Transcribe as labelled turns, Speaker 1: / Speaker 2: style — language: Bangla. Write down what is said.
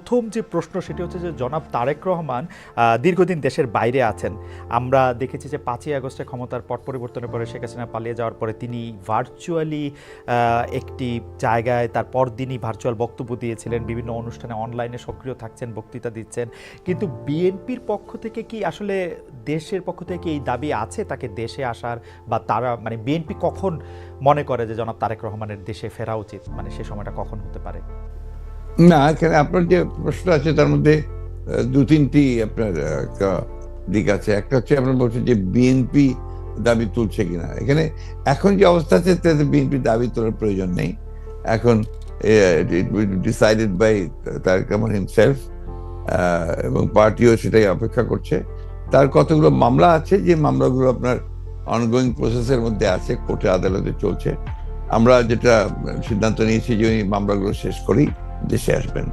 Speaker 1: প্রথম যে প্রশ্ন সেটি হচ্ছে যে জনাব তারেক রহমান দীর্ঘদিন দেশের বাইরে আছেন। আমরা দেখেছি যে 5ই আগস্টে ক্ষমতার পট পরিবর্তনের পরে শেখ হাসিনা পালিয়ে যাওয়ার পরে তিনি ভার্চুয়ালি একটি জায়গায় তার পরদিনই ভার্চুয়াল বক্তব্য দিয়েছিলেন, বিভিন্ন অনুষ্ঠানে অনলাইনে সক্রিয় থাকছেন, বক্তৃতা দিচ্ছেন। কিন্তু বিএনপির পক্ষ থেকে কি আসলে দেশের পক্ষ থেকে এই দাবি আছে তাকে দেশে আসার, বা তারা মানে বিএনপি কখন মনে করে যে জনাব তারেক রহমানের দেশে ফেরা উচিত, মানে সে সময়টা কখন হতে পারে?
Speaker 2: না, এখানে আপনার যে প্রশ্ন আছে তার মধ্যে দু তিনটি আপনার দিক আছে। একটা হচ্ছে আপনার বলছেন যে বিএনপি দাবি তুলছে কিনা। এখানে এখন যে অবস্থা আছে তাতে বিএনপি দাবি তোলার প্রয়োজন নেই। এখন decided by Tarique Rahman himself, এবং পার্টিও সেটাই অপেক্ষা করছে। তার কতগুলো মামলা আছে, যে মামলাগুলো আপনার অনগোয়িং প্রসেসের মধ্যে আছে, কোর্টে আদালতে চলছে। আমরা যেটা সিদ্ধান্ত নিয়েছি যে ওই মামলাগুলো শেষ করেই দেশে আসবেন।